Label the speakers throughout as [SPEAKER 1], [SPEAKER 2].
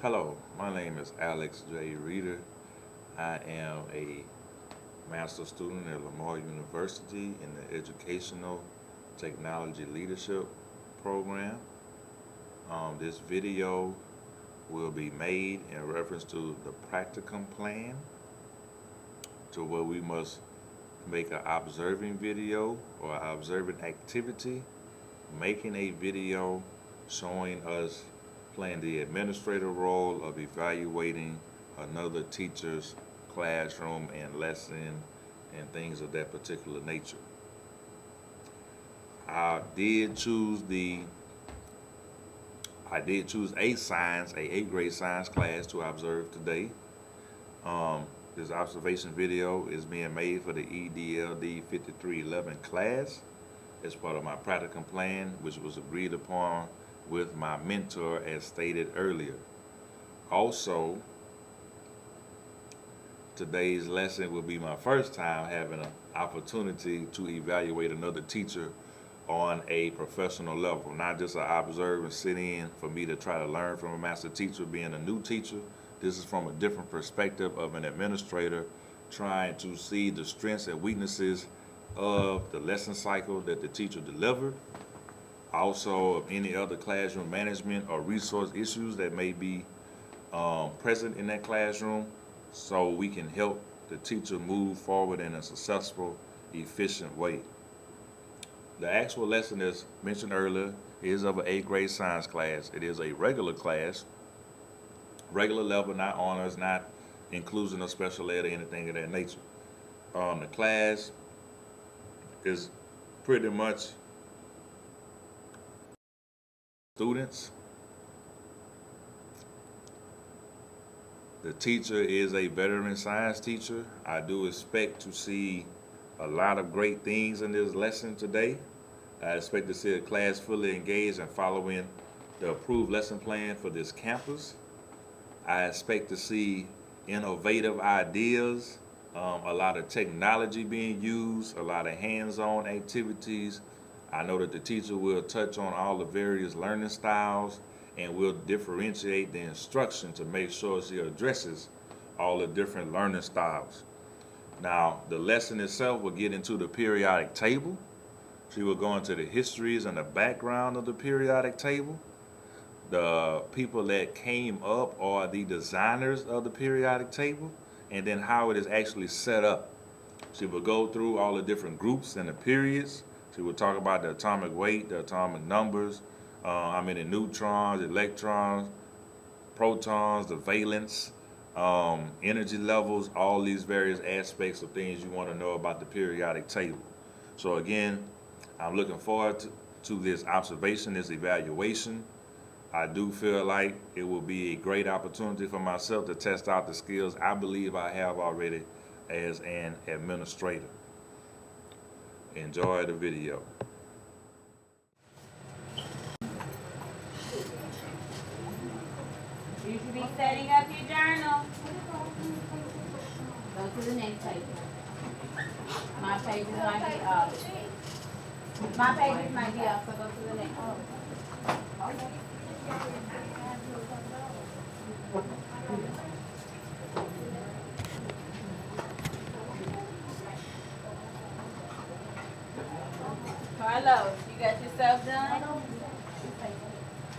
[SPEAKER 1] Hello, my name is Alex J. Reeder. I am a master's student at Lamar University in the Educational Technology Leadership Program. This video will be made in reference to the Practicum plan, to where we must make an observing video or observing activity, making a video showing us playing the administrative role of evaluating another teacher's classroom and lesson and things of that particular nature. I did choose a eighth grade science class to observe today. This observation video is being made for the EDLD 5311 class as part of my practicum plan, which was agreed upon with my mentor as stated earlier. Also, today's lesson will be my first time having an opportunity to evaluate another teacher on a professional level, not just an observe and sit in for me to try to learn from a master teacher being a new teacher. This is from a different perspective of an administrator trying to see the strengths and weaknesses of the lesson cycle that the teacher delivered, also of any other classroom management or resource issues that may be present in that classroom, so we can help the teacher move forward in a successful, efficient way. The actual lesson, as mentioned earlier, is of an eighth grade science class. It is a regular class, regular level, not honors, not inclusion of special ed or anything of that nature. The class is pretty much students. The teacher is a veteran science teacher. I do expect to see a lot of great things in this lesson today. I expect to see a class fully engaged and following the approved lesson plan for this campus. I expect to see innovative ideas, a lot of technology being used, a lot of hands-on activities. I know that the teacher will touch on all the various learning styles and will differentiate the instruction to make sure she addresses all the different learning styles. Now, the lesson itself will get into the periodic table. She will go into the histories and the background of the periodic table. The people that came up are the designers of the periodic table, and then how it is actually set up. She will go through all the different groups and the periods. She will talk about the atomic weight, the atomic numbers, how many neutrons, electrons, protons, the valence, energy levels, all these various aspects of things you want to know about the periodic table. So again, I'm looking forward to this observation, this evaluation. I do feel like it will be a great opportunity for myself to test out the skills I believe I have already as an administrator. Enjoy the video.
[SPEAKER 2] You should be setting up your journal. Go to the next page. My pages might be up. My pages might be up, so go to the next. Carlos, you got yourself done?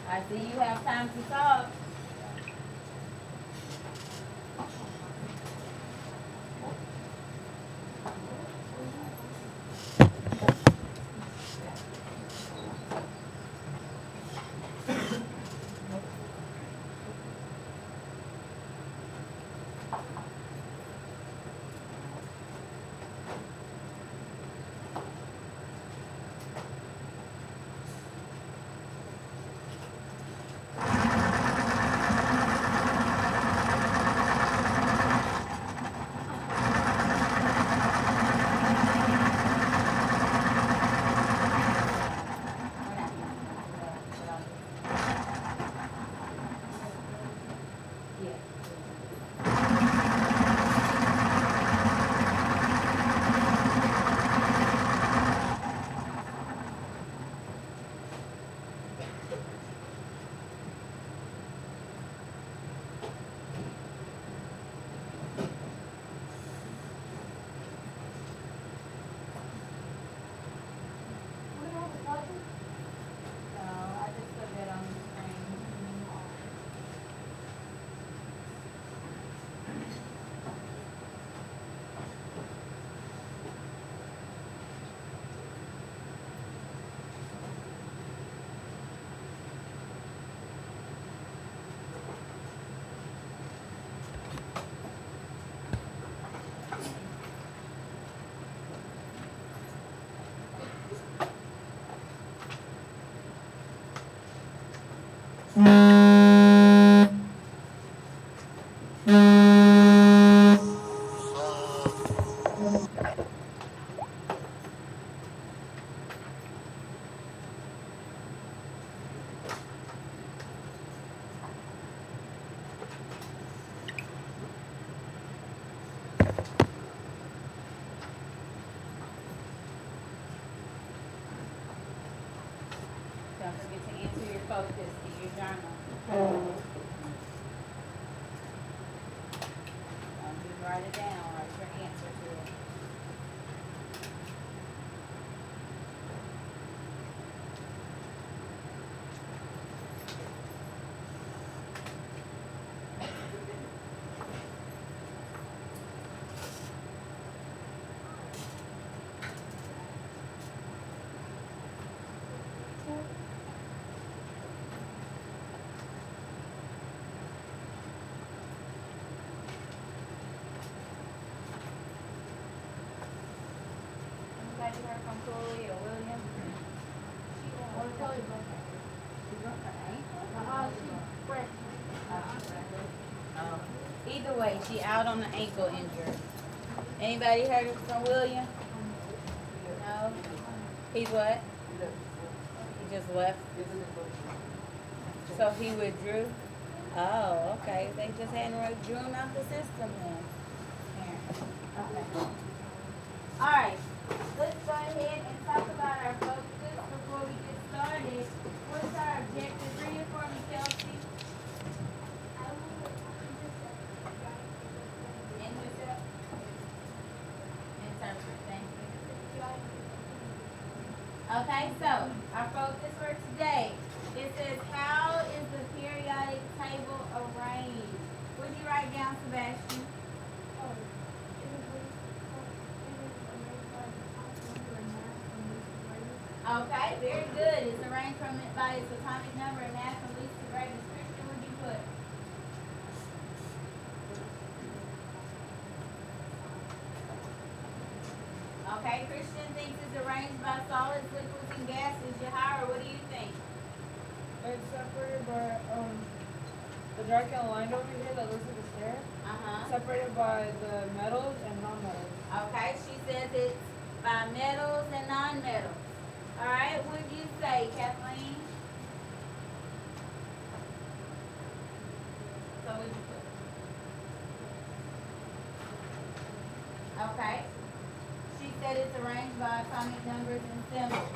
[SPEAKER 2] I see you have time to talk. focus in your journal. Just write it down, write your answer to it. Anybody heard from Chloe or William? She broke her ankle? Oh. Either way, she out on the ankle injury. Anybody heard from William? No? He's what? He just left? So he withdrew? Oh, okay. They just hadn't drew him out the system then. Okay. Alright, let's go ahead and talk about our focus before we get started. What's our objective? Read it for me, Kelsey. Intercept. Interpret, thank you. Okay, so our focus for today, it says, how is the periodic table arranged? What did you write down, Sebastian? Okay, very good. It's arranged from it by its atomic number and mass from least to greatest. Christian, would you put? Okay, Christian thinks it's arranged by solids, liquids, and gases. Yahara, what do you think?
[SPEAKER 3] It's separated by the dark and line over here that looks like a stair. Separated by the metals and non-metals.
[SPEAKER 2] Okay, she says it's by metals and non-metals. All right, what do you say, Kathleen? So what'd you put? Okay. She said it's arranged by atomic numbers and symbols.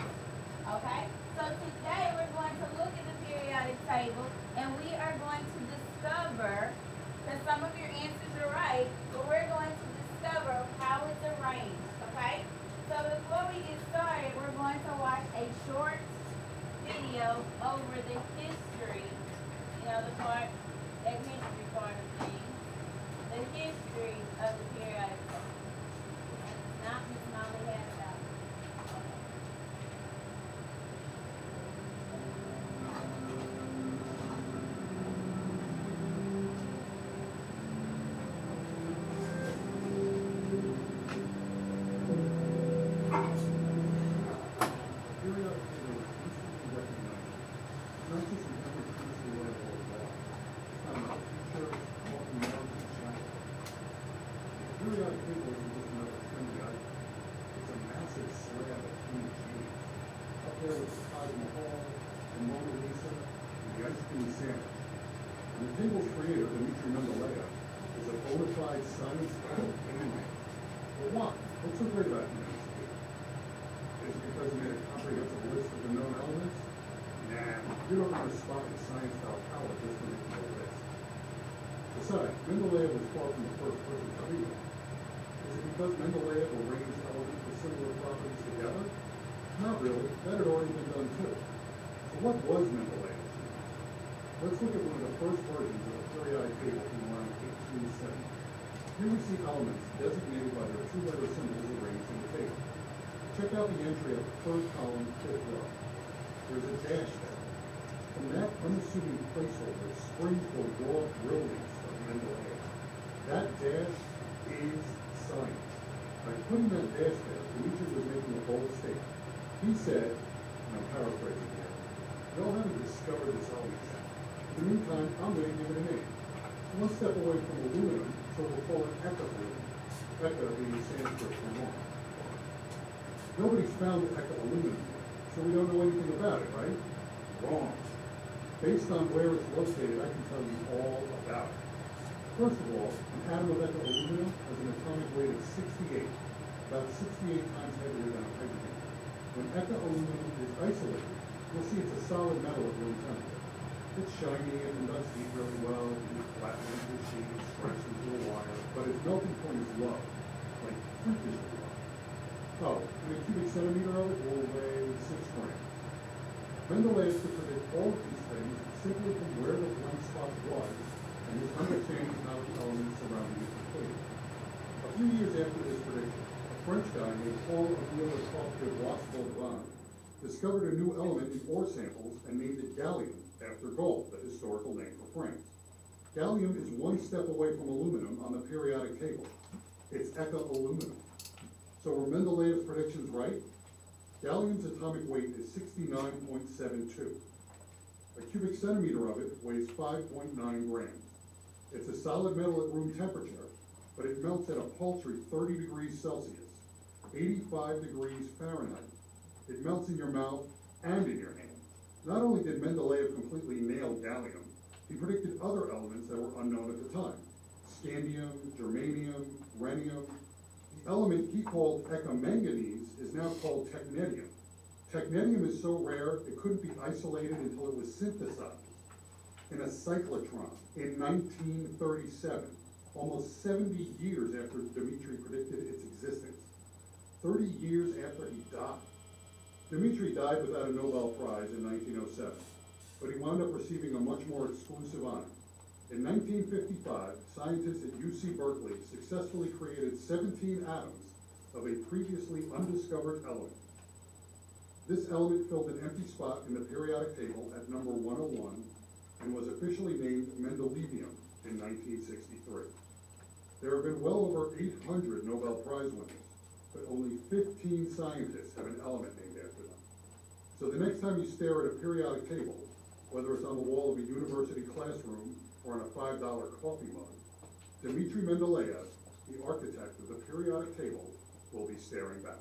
[SPEAKER 2] Okay? So today we're going to look at the periodic table and we are going to discover, because some of your answers are right, but we're going to discover how it's arranged. Okay? So before we get started, we're going to watch a short video over the history, the part, that history part of things, the history of the periodic table. And it's not Miss Molly had it out.
[SPEAKER 4] Science anyway. But why? What's so great about him? Is it because he made a comprehensive list of the known elements? Nah, you don't want to spot a science style palette just to make no list. Besides, Mendeleev was far from the first person to do that. Is it because Mendeleev arranged elements with similar properties together? Not really. That had already been done too. So what was Mendeleev? Let's look at one of the first versions of the periodic table from around 1870. Here we see elements designated by their two-letter symbols arranged in the table. Check out the entry at the third column, fifth row. There's a dash there. From that unassuming placeholder springs the raw brilliance of Mendeleev. That dash is science. By putting that dash there, Dimitri was making a bold statement. He said, and I'm paraphrasing here, y'all haven't discovered this element yet. In the meantime, I'm going to give it a name. One step away from aluminum, so we'll call it eka-aluminum. Eka being Sanskrit for one. Nobody's found eka-aluminum yet, so we don't know anything about it, right? Wrong. Based on where it's located, I can tell you all about it. First of all, an atom of eka-aluminum has an atomic weight of 68, about 68 times heavier than a hydrogen. When eka-aluminum is isolated, you'll see it's a solid metal at room temperature. It's shiny and conducts heat really well. You flatten into a sheet, stretch into a wire, but its melting point is low, like freakishly low. Oh, and a cubic centimeter of it will weigh 6 grams. Mendeleev could predict all of these things simply from where the blank spot was and his understanding of how the elements surrounding it behaved. A few years after this prediction, a French guy named Paul de Bois-Vauban discovered a new element in ore samples and named it gallium, after gold, the historical name for France. Gallium is one step away from aluminum on the periodic table. It's eco-aluminum. So were Mendeleev's predictions right? Gallium's atomic weight is 69.72. A cubic centimeter of it weighs 5.9 grams. It's a solid metal at room temperature, but it melts at a paltry 30 degrees Celsius, 85 degrees Fahrenheit. It melts in your mouth and in your hand. Not only did Mendeleev completely nail gallium, he predicted other elements that were unknown at the time. Scandium, germanium, rhenium. The element he called ecomanganese is now called technetium. Technetium is so rare it couldn't be isolated until it was synthesized in a cyclotron in 1937, almost 70 years after Dmitri predicted its existence, 30 years after he died. Dmitri died without a Nobel Prize in 1907, but he wound up receiving a much more exclusive honor. In 1955, scientists at UC Berkeley successfully created 17 atoms of a previously undiscovered element. This element filled an empty spot in the periodic table at number 101 and was officially named Mendelevium in 1963. There have been well over 800 Nobel Prize winners, but only 15 scientists have an element named after them. So the next time you stare at a periodic table, whether it's on the wall of a university classroom or on a $5 coffee mug, Dmitri Mendeleev, the architect of the periodic table, will be staring back.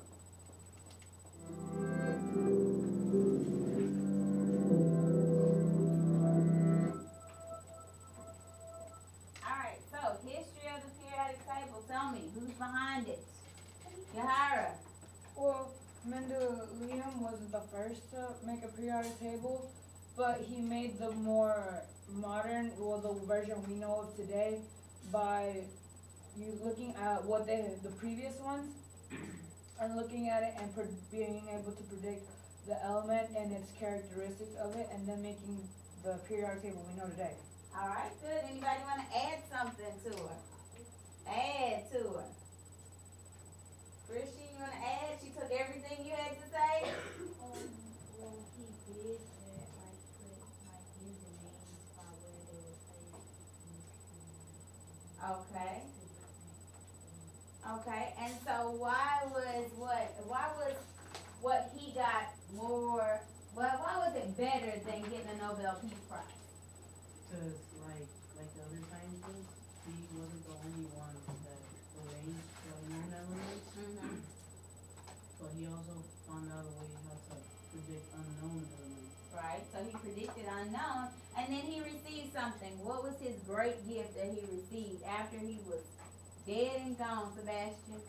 [SPEAKER 2] Alright, so history of the periodic table. Tell me, who's behind it? Yahara.
[SPEAKER 3] Well, Mendeleev wasn't the first to make a periodic table, but he made the more modern, well, the version we know of today by you looking at what the previous ones, and looking at it and being able to predict the element and its characteristics of it, and then making the periodic table we know today.
[SPEAKER 2] Alright, good. Anybody want to add something to her? Add to her. Christy, you want to add? She took everything you had to say?
[SPEAKER 5] Well, he did that, like, put, like, using names by where they were placed in this period.
[SPEAKER 2] Okay. Okay, and so why was what he got more, well, why was it better than getting a Nobel Peace Prize?
[SPEAKER 6] Because, like the other scientists, he wasn't the only one that arranged the known elements, but he also found out a way how to predict unknown elements.
[SPEAKER 2] Right, so he predicted unknown, and then he received something. What was his great gift that he received after he was dead and gone, Sebastian?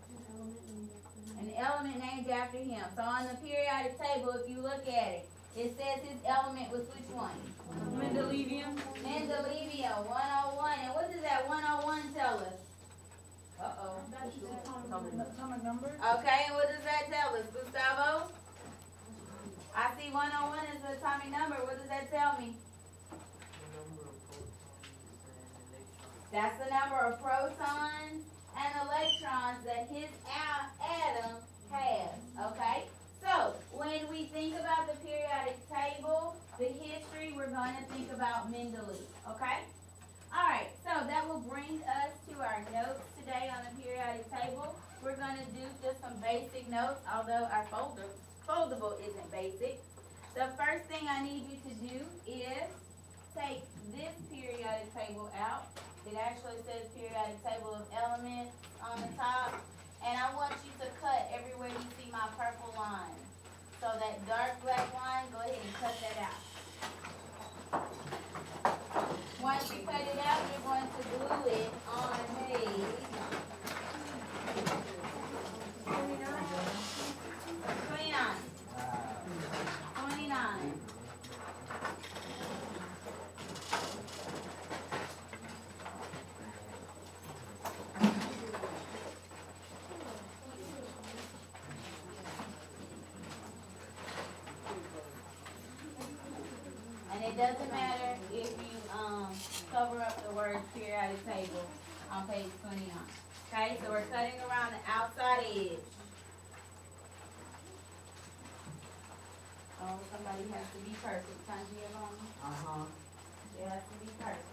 [SPEAKER 2] An element named after him. So on the periodic table, if you look at it, it says his element was which one?
[SPEAKER 3] Mendeleevium.
[SPEAKER 2] Mendelevium, 101. And what does that 101 tell us? Uh-oh.
[SPEAKER 3] Atomic numbers.
[SPEAKER 2] Okay, and what does that tell us, Gustavo? I see 101 is the atomic number. What does that tell me?
[SPEAKER 6] The number of protons and electrons.
[SPEAKER 2] That's the number of protons and electrons that his atom has, okay? So, when we think about the periodic table, the history, we're going to think about Mendeleev, okay? Alright, so that will bring us to our notes today on the periodic table. We're going to do just some basic notes, although our foldable isn't basic. The first thing I need you to do is take this periodic table out. It actually says periodic table of elements on the top. And I want you to cut everywhere you see my purple line. So that dark black line, go ahead and cut that out. Once you cut it out, you're going to glue it on page 29. 29. And it doesn't matter if you, cover up the words periodic table on page 29. Okay, so we're cutting around the outside edge. Oh, somebody has to be perfect, Tanji Yvonne.
[SPEAKER 7] Uh-huh.
[SPEAKER 2] It has to be perfect.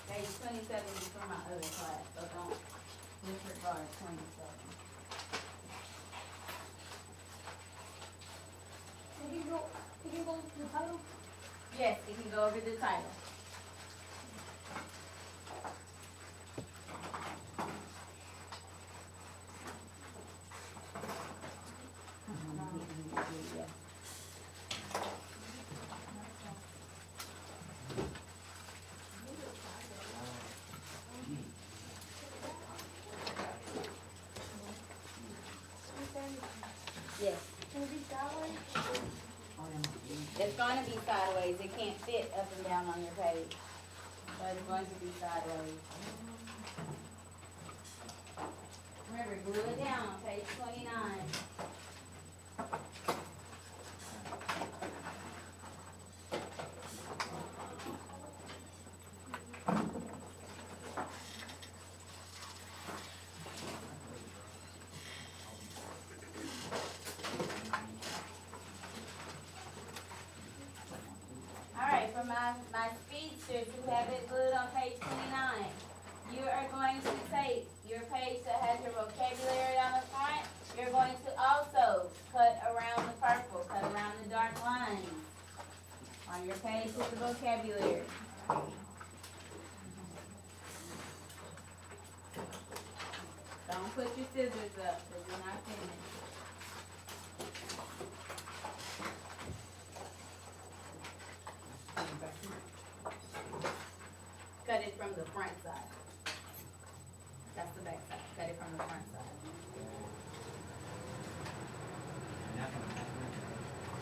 [SPEAKER 2] Page 27 is from my other class, so don't disregard 27.
[SPEAKER 5] Can you go to the title?
[SPEAKER 2] Yes, it can go over the title. Yes,
[SPEAKER 5] Can it be sideways?
[SPEAKER 2] it's gonna be sideways, it can't fit up and down on your page, but it's going to be sideways. Remember, glue it down on page 29. Alright, for my speedsters who have it glued on page 29, you are going to take your page that has your vocabulary on the front, you're going to also cut around the purple, cut around the dark lines on your page with the vocabulary. Don't put your scissors up, because you're not finished. Cut it from the front side. That's the back side. Cut it from the front side.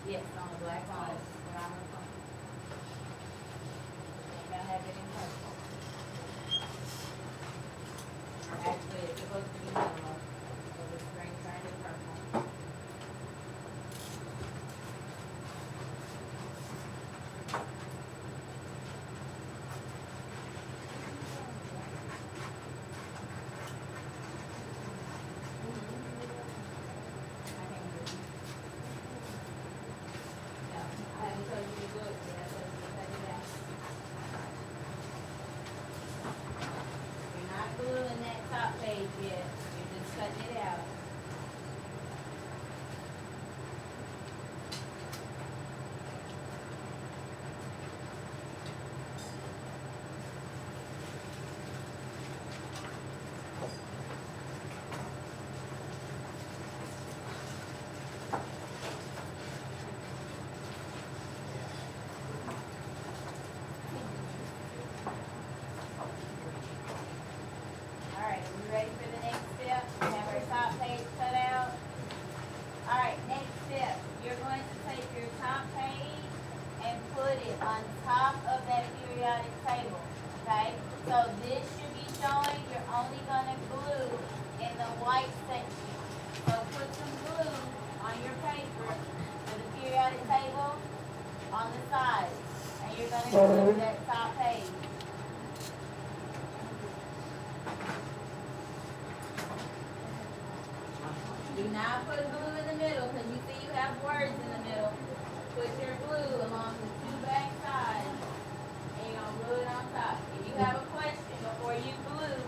[SPEAKER 2] Yes, on the black line, around the front. You gotta have it in purple. Actually, it's supposed to be yellow, so the string turned to purple. I haven't told you to do it, but I told you to cut it out. You're not gluing that top page yet, you're just cutting it out. Alright, are we ready for the next step? We have our top page cut out. Alright, next step, you're going to take your top page and put it on top of that periodic table, okay? So this should be showing you're only gonna glue in the white section. So put some glue on your paper for the periodic table on the sides, and you're gonna glue that top page. Do not put glue in the middle, because you see you have words in the middle. Put your glue along the two back sides, and you're gonna glue it on top. If you have a question before you glue,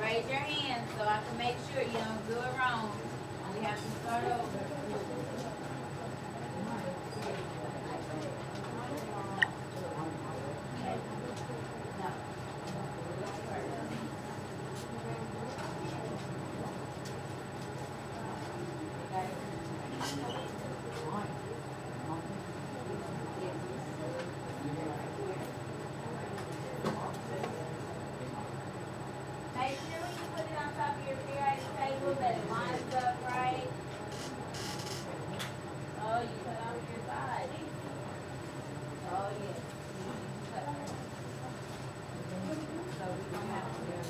[SPEAKER 2] raise your hand so I can make sure you don't do it wrong. And we have to start over. No. Make sure when you put it on top of your periodic table that it lines up right. Oh, you cut off your side. Oh, yes. Cut off. So we're gonna have to do it.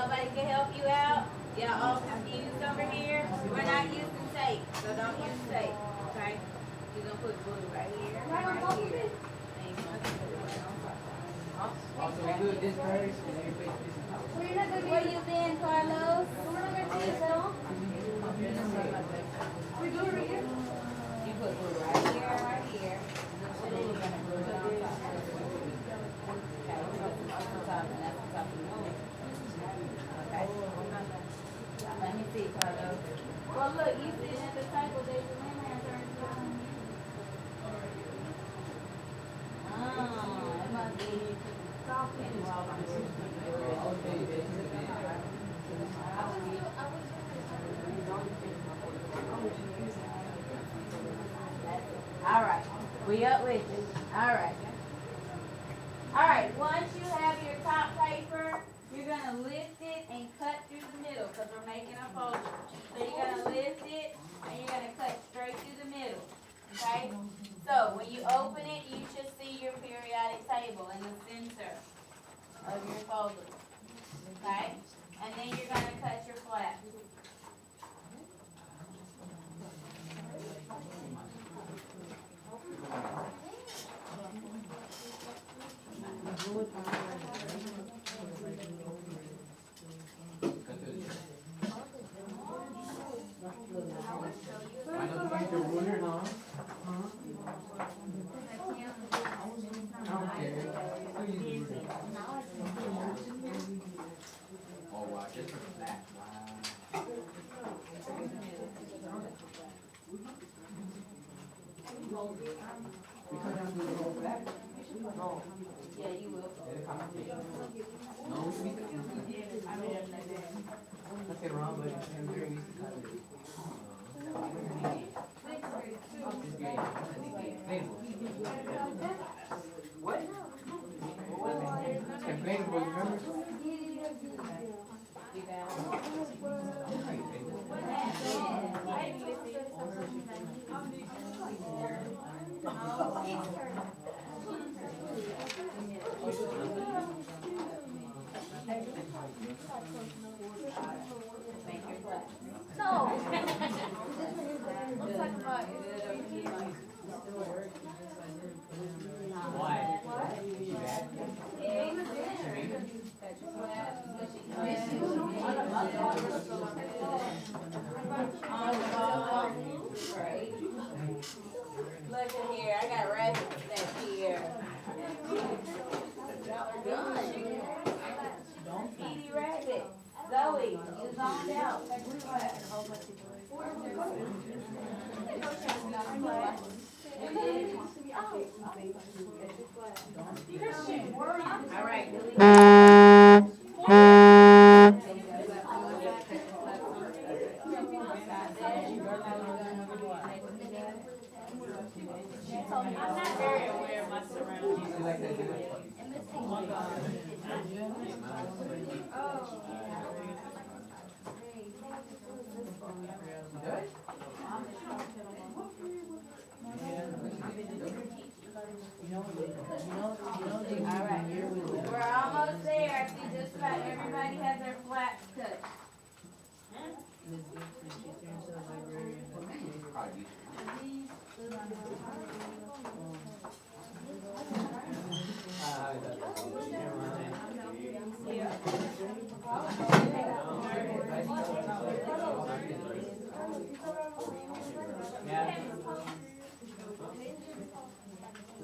[SPEAKER 2] Nobody can help you out? Y'all all confused over here? We're not using tape, so don't use tape, okay? You're gonna put glue right here, and right here. And you're gonna put it right on top.
[SPEAKER 7] Also, we do it this first, and then we place this on top.
[SPEAKER 2] Where you been, Carlos?
[SPEAKER 3] We do it right here.
[SPEAKER 2] You put glue right here, right here. And then you're gonna glue it on top. Okay, that's the top, and that's the top of the glue. Okay. Let me see, Carlos. Well, look, you sitting at the table, there's a lemon turn around. It must be talking while I'm All right, we up with you. All right. All right, once you have your top paper, you're gonna lift it and cut through the middle because we're making a folder. So you're gonna lift it and you're gonna cut straight through the middle. Okay? So when you open it, you should see your periodic table in the center of your folder. Okay? And then you're gonna cut your flap.
[SPEAKER 7] Why don't you use your ruler, huh? Okay. So use the ruler. Oh wow, just for that. Wow. We cut down to the whole back. No.
[SPEAKER 2] Yeah, you will.
[SPEAKER 7] No, we nothing wrong with it. I'm very used to cutting it. It's great. What? Inflatable, remember?
[SPEAKER 2] No. Let's talk about
[SPEAKER 7] Why?
[SPEAKER 2] Look at here, I got rabbits back here. Y'all are done. Petey Rabbit. Zoe, you zoned out. All right,
[SPEAKER 6] I'm not very aware of my surroundings.
[SPEAKER 7] You like that, do it? Good?
[SPEAKER 2] all right. We're almost there. I see just about everybody has their flaps cut.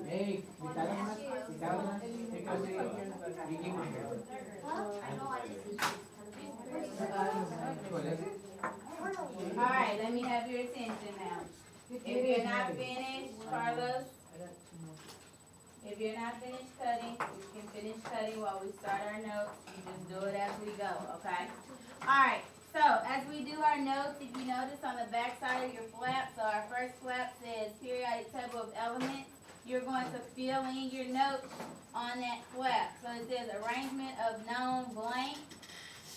[SPEAKER 7] Hey, quítalo más, quítalo más. You give me here.
[SPEAKER 2] All right, let me have your attention now. If you're not finished, Carlos, if you're not finished cutting, you can finish cutting while we start our notes. You just do it as we go, okay? All right, so as we do our notes, if you notice on the back side of your flap, so our first flap says periodic table of elements. You're going to fill in your notes on that flap. So it says arrangement of known blank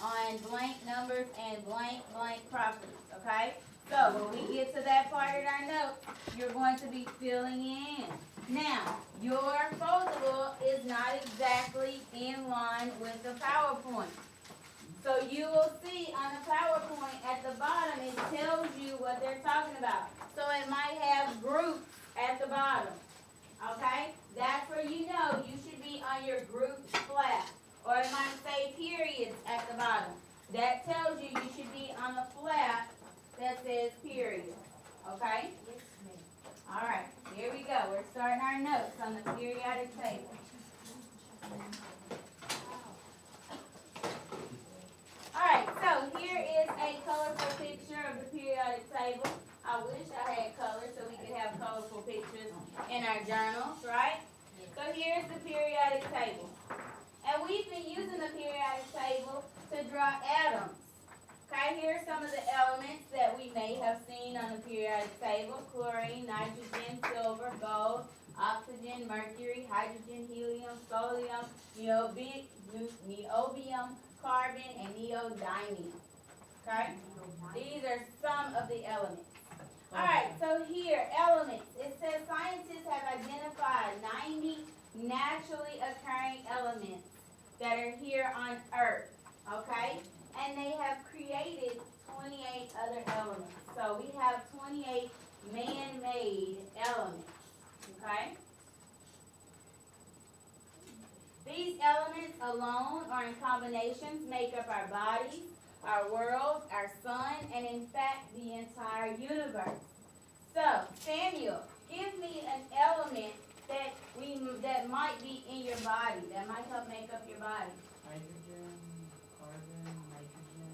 [SPEAKER 2] on blank numbers and blank properties, okay? So when we get to that part of our notes, you're going to be filling in. Now, your foldable is not exactly in line with the PowerPoint. So you will see on the PowerPoint at the bottom, it tells you what they're talking about. So it might have groups at the bottom. Okay? That's where you know you should be on your group flat. Or it might say periods at the bottom. That tells you you should be on the flat that says period. Okay? Alright, here we go. We're starting our notes on the periodic table. Alright, so here is a colorful picture of the periodic table. I wish I had color so we could have colorful pictures in our journals, right? So here's the periodic table. And we've been using the periodic table to draw atoms. Okay, here are some of the elements that we may have seen on the periodic table. Chlorine, nitrogen, silver, gold, oxygen, mercury, hydrogen, helium, sodium, niobium, carbon, and neodymium. Okay? These are some of the elements. Alright, so here, elements. It says scientists have identified 90 naturally occurring elements that are here on Earth. Okay? And they have created 28 other elements. So we have 28 man-made elements. Okay? These elements alone or in combinations make up our bodies, our world, our sun, and in fact the entire universe. So, Samuel, give me an element that might be in your body, that might help make up your body.
[SPEAKER 6] Hydrogen, carbon, nitrogen,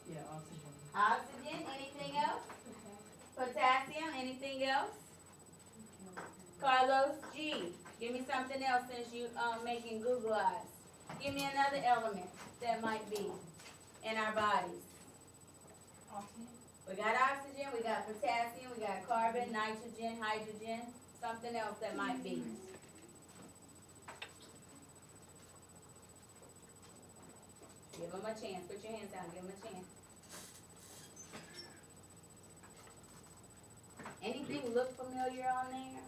[SPEAKER 6] and oxygen.
[SPEAKER 2] Oxygen, anything else? Potassium, anything else? Carlos G, give me something else since you making Google eyes. Give me another element that might be in our bodies.
[SPEAKER 3] Oxygen.
[SPEAKER 2] We got oxygen, we got potassium, we got carbon, nitrogen, hydrogen, something else that might be. Give them a chance. Put your hands down. Give them a chance. Anything look familiar on there?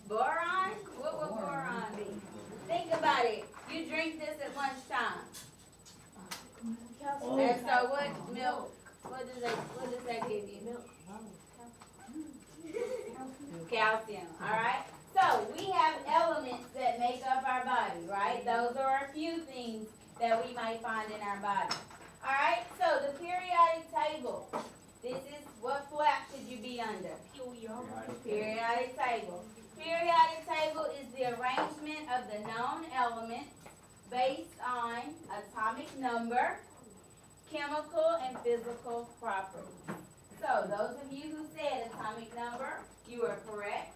[SPEAKER 2] Boron? What would boron be? Think about it. You drink this at lunchtime. And so what milk? What does that give you? Milk. Calcium. All right. So we have elements that make up our body, right? Those are a few things that we might find in our body. All right. So the periodic table. This is what flap should you be under? Periodic table. Periodic table is the arrangement of the known elements based on atomic number, chemical, and physical properties. So those of you who said atomic number, you are correct.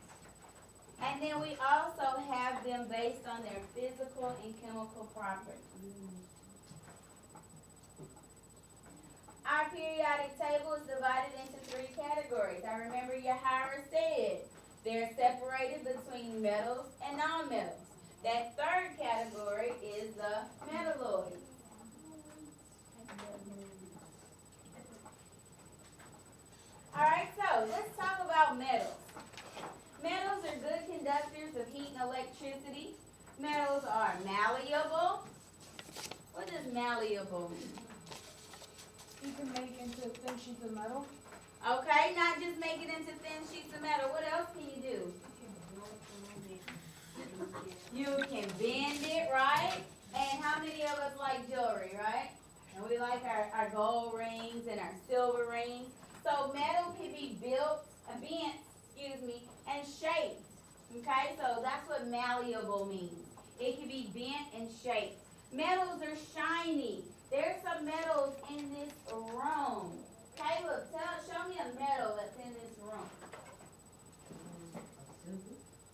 [SPEAKER 2] And then we also have them based on their physical and chemical properties. Our periodic table is divided into 3 categories. I remember Yahara said they're separated between metals and nonmetals. That 3rd category is the metalloids. Alright, so let's talk about metals. Metals are good conductors of heat and electricity. Metals are malleable. What does malleable mean?
[SPEAKER 3] You can make into thin sheets of metal.
[SPEAKER 2] Okay, not just make it into thin sheets of metal. What else can you do? You can bend it, right? And how many of us like jewelry, right? And we like our gold rings and our silver rings. So metal can be bent, and shaped. Okay, so that's what malleable means. It can be bent and shaped. Metals are shiny. There's some metals in this room. Caleb, show me a metal that's in this room.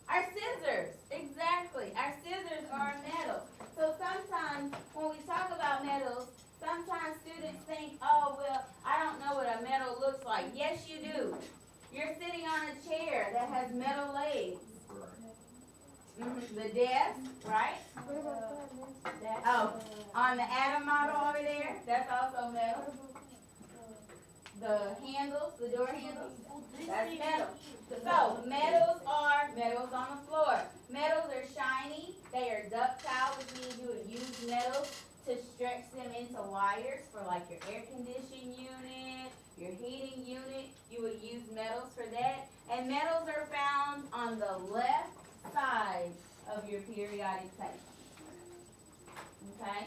[SPEAKER 2] Our scissors, exactly. Our scissors are a metal. So sometimes when we talk about metals, sometimes students think, oh, well, I don't know what a metal looks like. Yes, you do. You're sitting on a chair that has metal legs. The desk, right? Oh, on the atom model over there, that's also metal. The handles, the door handles, that's metal. So metals are metals on the floor. Metals are shiny, they are ductile, which means you would use metals to stretch them into wires for like your air conditioning unit, your heating unit. You would use metals for that. And metals are found on the left side of your periodic table. Okay?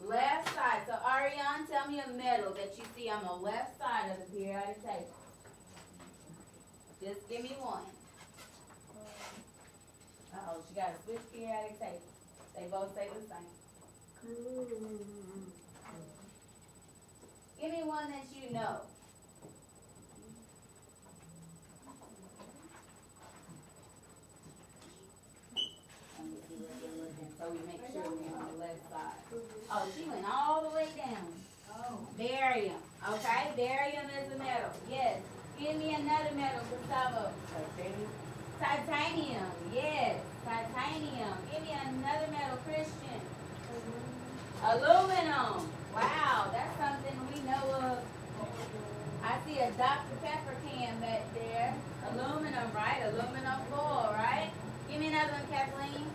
[SPEAKER 2] Left side. So Ariane, tell me a metal that you see on the left side of the periodic table. Just give me one. Uh-oh, she got to switch periodic tables. They both say the same. Give me one that you know. Let me see where you're looking so we make sure we're on the left side. Oh, she went all the way down. Oh. Barium. Okay, barium is a metal. Yes. Give me another metal, Gustavo. Titanium. Titanium. Yes. Titanium. Give me another metal, Christian. Aluminum. Wow, that's something we know of. I see a Dr. Pepper can back there. Aluminum, right? Aluminum foil, right? Give me another one, Kathleen.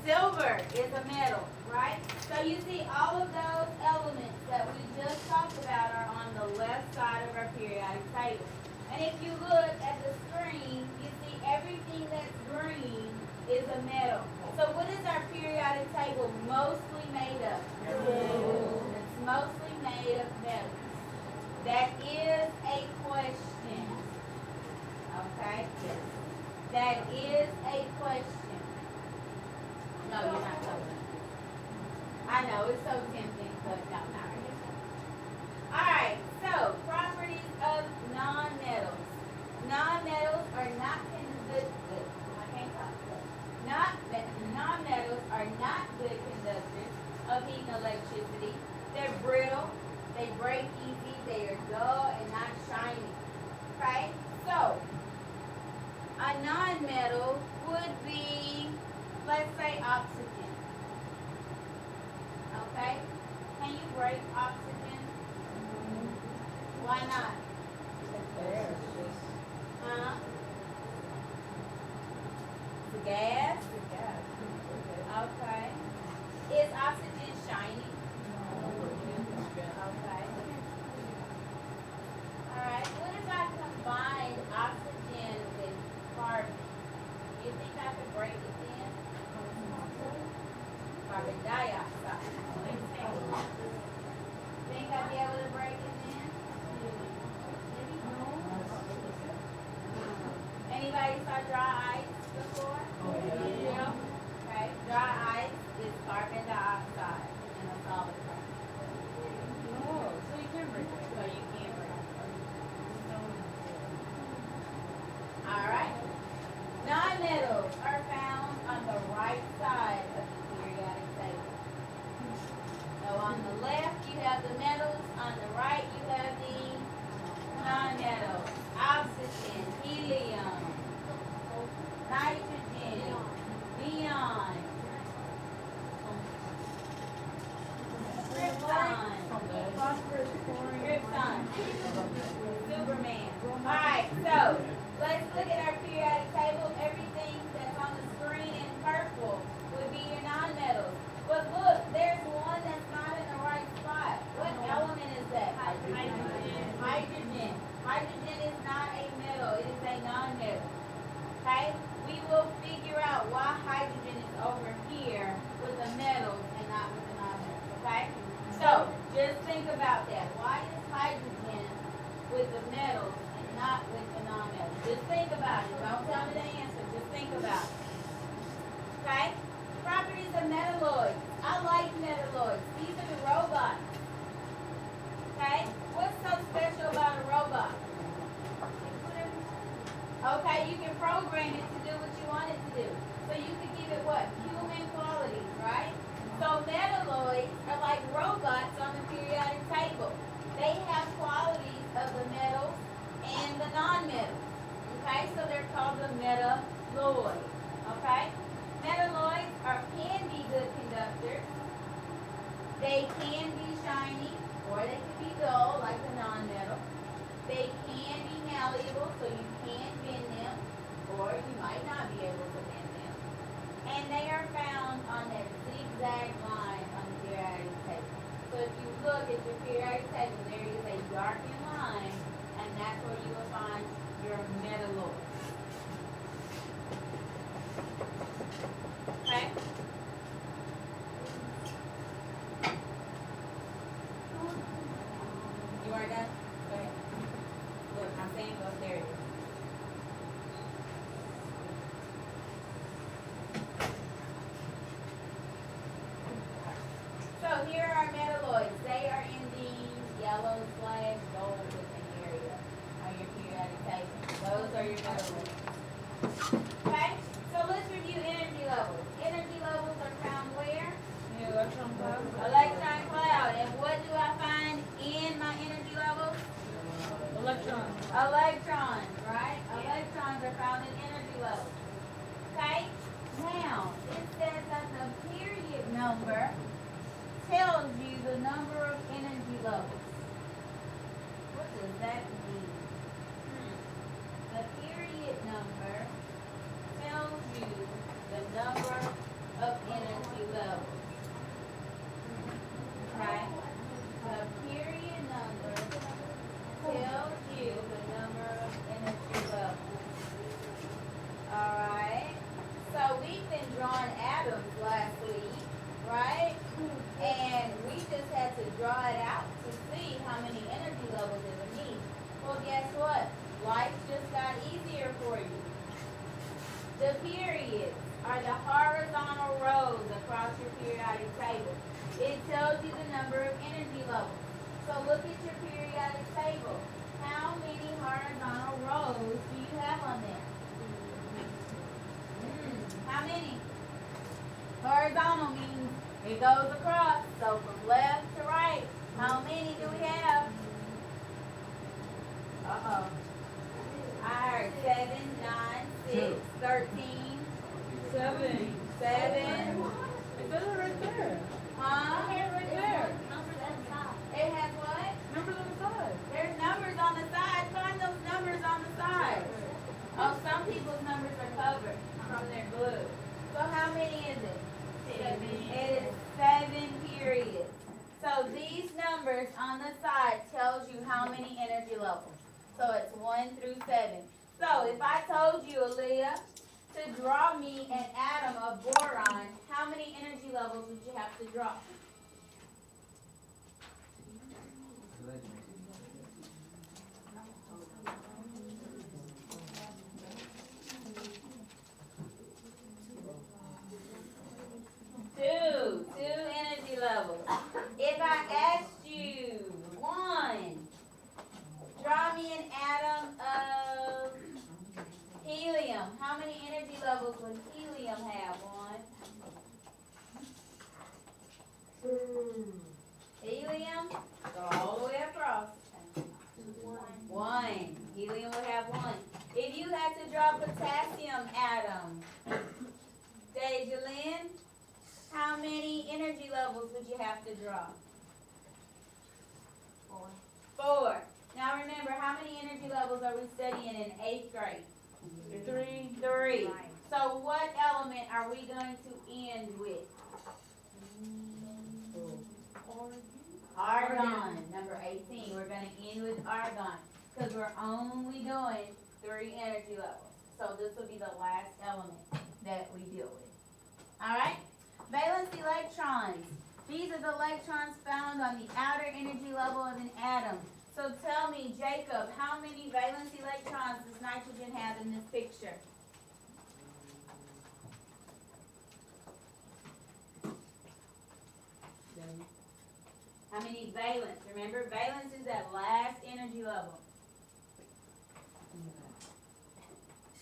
[SPEAKER 2] Silver is a metal, right? So you see all of those elements that we just talked about are on the left side of our periodic table. And if you look at the screen, you see everything that's green is a metal. So what is our periodic table mostly made of? It's mostly made of metals. That is a question. Okay? That is a question. No, you're not talking. I know, it's so tempting, but no, not really. Alright, so properties of non-metals. Non-metals are not conductors. I can't talk. Non-metals are not good conductors of heat and electricity. They're brittle, they break easy, they are dull and not shiny. Okay? So, a non-metal would be, let's say, oxygen. Okay? Can you break oxygen? Why not? Huh? It's a gas? Okay. Is oxygen shiny? Okay. Alright, what if I combined oxygen with carbon? You think I could break it then? Carbon dioxide. Think I'd be able to break it then? Anybody saw dry ice before? Yeah. Okay, dry ice is carbon dioxide in a solid form.
[SPEAKER 6] Oh, so you can break it.
[SPEAKER 2] So you can't break it. Alright. Non-metals are found on the right side of the periodic table. So on the left you have the metals, on the right you have the non-metals. Oxygen, helium, nitrogen, neon, here are metalloids. They are in the yellow/gold looking area on your periodic table. Those are your metalloids. Okay? So let's review energy levels. Energy levels are found where?
[SPEAKER 3] The electron cloud.
[SPEAKER 2] Electron cloud. And what do I find in my energy levels?
[SPEAKER 3] Electrons.
[SPEAKER 2] Electrons, right? Electrons are found in energy levels. Okay? Now, it says that the period number tells you the number of energy levels. What does that mean? The period number tells you the number of energy levels. Okay? The period number tells you the number of energy levels. Alright? So we've been drawing atoms last week, right? And we just had to draw it out to see how many energy levels it would need. Well, guess what? Life just got easier for you. The periods are the horizontal rows across your periodic table. It tells you the number of energy levels. So look at your periodic table. How many horizontal rows do you have on there? How many? Horizontal means it goes across. So from left to right, how many do we have? Uh-oh. I heard 7, 9, 6, 13,
[SPEAKER 3] 7.
[SPEAKER 2] 7.
[SPEAKER 3] It says it right there.
[SPEAKER 2] Huh?
[SPEAKER 3] Right there.
[SPEAKER 2] It has what?
[SPEAKER 3] Numbers on the side.
[SPEAKER 2] There's numbers on the side. Find those numbers on the side. Oh, some people's numbers are covered from their glue. So how many is it? 7. It is 7 periods. So these numbers on the side tells you how many energy levels. So it's 1 through 7. So if I told you, Aaliyah, to draw me an atom of boron, how many energy levels would you have to draw? Two energy levels. If I asked you, 1, draw me an atom of helium. How many energy levels would helium have? 1. Helium, go all the way across. 1. Helium would have 1. If you had to draw potassium atom, Dejalyn, how many energy levels would you have to draw? 4. Now remember, how many energy levels are we studying in 8th grade? 3. So what element are we going to end with? Argon, number 18. We're going to end with argon because we're only doing 3 energy levels. So this will be the last element that we deal with. All right? Valence electrons. These are the electrons found on the outer energy level of an atom. So tell me, Jacob, how many valence electrons does nitrogen have in this picture? How many valence? Remember, valence is that last energy level.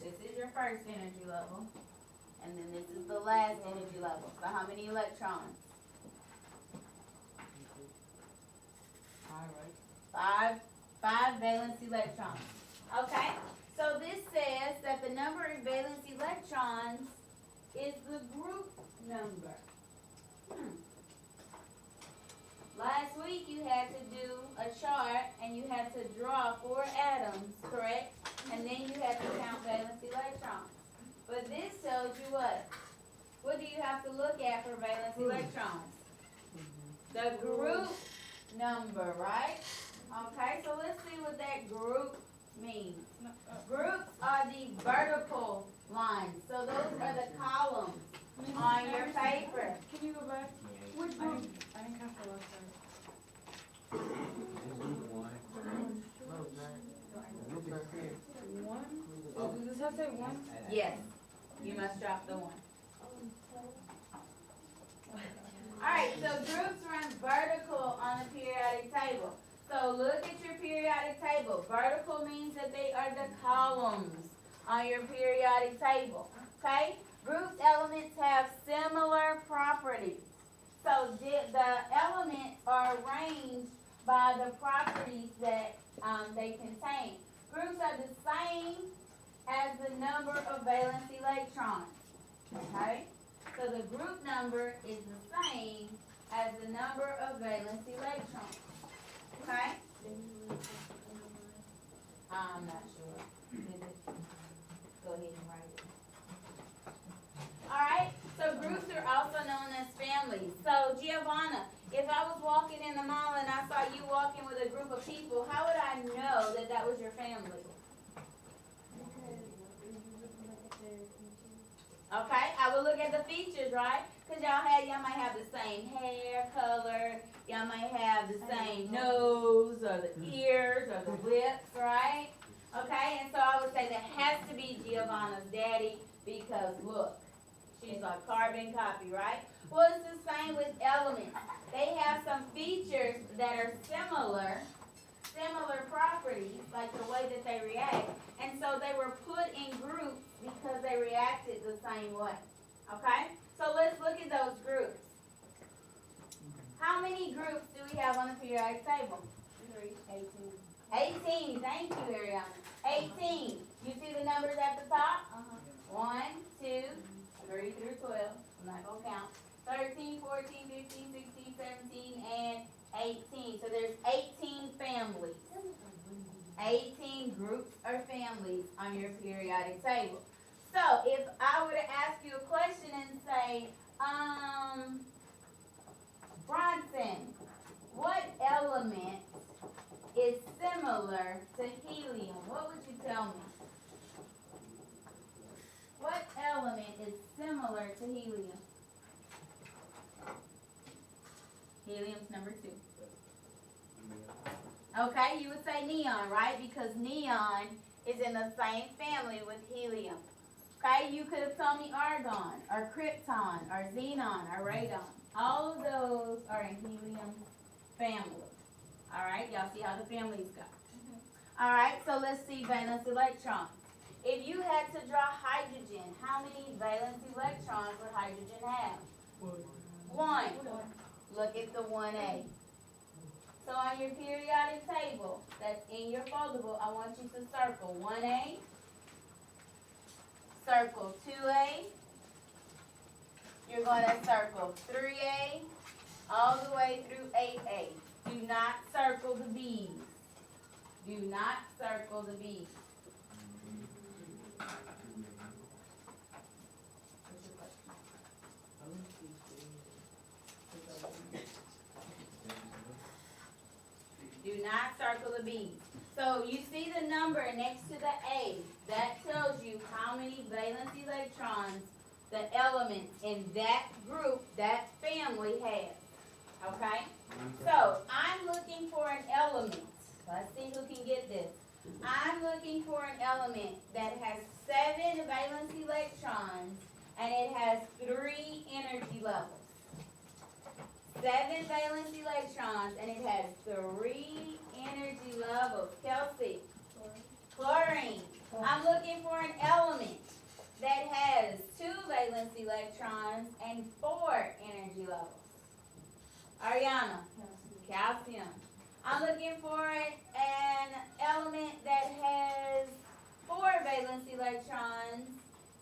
[SPEAKER 2] This is your first energy level. And then this is the last energy level. So how many electrons? 5 valence electrons. Okay? So this says that the number of valence electrons is the group number. Last week you had to do a chart and you had to draw 4 atoms, correct? And then you had to count valence electrons. But this tells you what? What do you have to look at for valence electrons? The group number, right? Okay, so let's see what that group means. Groups are the vertical lines. So those are the columns on your paper.
[SPEAKER 3] Can you go back?
[SPEAKER 5] Which
[SPEAKER 3] I
[SPEAKER 5] one?
[SPEAKER 3] didn't catch the last part. One? Oh, does this have to say 1?
[SPEAKER 2] Yes, you must drop the 1. Alright, so groups run vertical on the periodic table. So look at your periodic table. Vertical means that they are the columns on your periodic table. Okay? Groups elements have similar properties. So the elements are arranged by the properties that they contain. Groups are the same as the number of valence electrons. Okay? So the group number is the same as the number of valence electrons. Okay? I'm not sure. Go ahead and write it. Alright, so groups are also known as families. So Giovanna, if I was walking in the mall and I saw you walking with a group of people, how would I know that that was your family? Okay, I will look at the features, right? Because y'all might have the same hair color, y'all might have the same nose, or the ears, or the lips, right? Okay, and so I would say that has to be Giovanna's daddy, because look, she's a carbon copy, right? Well, it's the same with elements. They have some features that are similar properties, like the way that they react, and so they were put in groups because they reacted the same way. Okay? So let's look at those groups. How many groups do we have on the periodic table? 18. Thank you, Ariana. 18. You see the numbers at the top? 1, 2, 3 through 12. I'm not going to count. 13, 14, 15, 16, 17, and 18. So there's 18 families. 18 groups or families on your periodic table. So if I were to ask you a question and say, Bronson, what element is similar to helium? What would you tell me? What element is similar to helium? Helium's number 2. Okay, you would say neon, right? Because neon is in the same family with helium. Okay, you could have told me argon, or krypton, or xenon, or radon. All of those are in helium family. All right, y'all see how the families go. All right, so let's see valence electrons. If you had to draw hydrogen, how many valence electrons would hydrogen have? 1. Look at the 1A. So on your periodic table that's in your foldable, I want you to circle 1A, circle 2A, you're going to circle 3A, all the way through 8A. Do not circle the B's. Do not circle the B's. What's your question? Do not circle the B's. So you see the number next to the A. That tells you how many valence electrons the element in that group, that family has. Okay? So I'm looking for an element. Let's see who can get this. I'm looking for an element that has 7 valence electrons and it has 3 energy levels. 7 valence electrons and it has 3 energy levels. Kelsey. Chlorine. I'm looking for an element that has 2 valence electrons and 4 energy levels. Ariana. Calcium. I'm looking for an element that has 4 valence electrons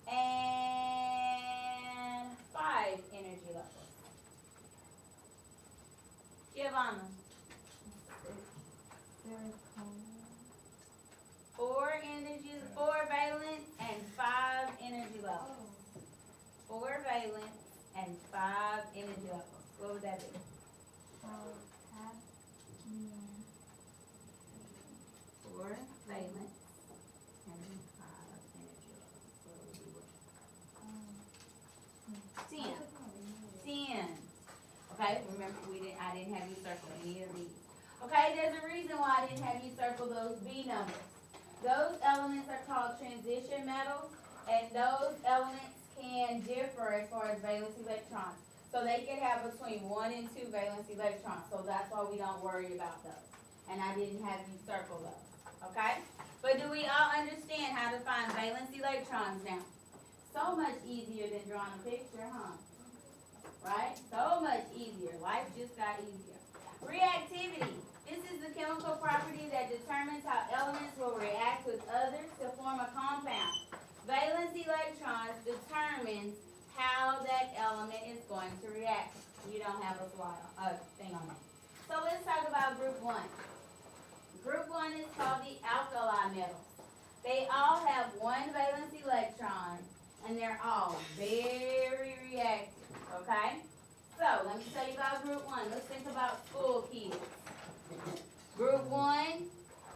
[SPEAKER 2] and 5 energy levels. Giovanna. 4 valence and 5 energy levels. 4 valence and 5 energy levels. What would that be? 4 valence and 5 energy levels. What would be what? 10. Okay, remember I didn't have you circle any of these. Okay, there's a reason why I didn't have you circle those B numbers. Those elements are called transition metals, and those elements can differ as far as valence electrons. So they they could have between 1 and 2 valence electrons, so that's why we don't worry about those. And I didn't have you circle those, okay? But do we all understand how to find valence electrons now? So much easier than drawing a picture, huh? Right? So much easier. Life just got easier. Reactivity. This is the chemical property that determines how elements will react with others to form a compound. Valence electrons determines how that element is going to react. You don't have a thing on it. So let's talk about group 1. Group 1 is called the alkali metals. They all have 1 valence electron, and they're all very reactive, okay? So, let me tell you about group 1. Let's think about school kids. Group 1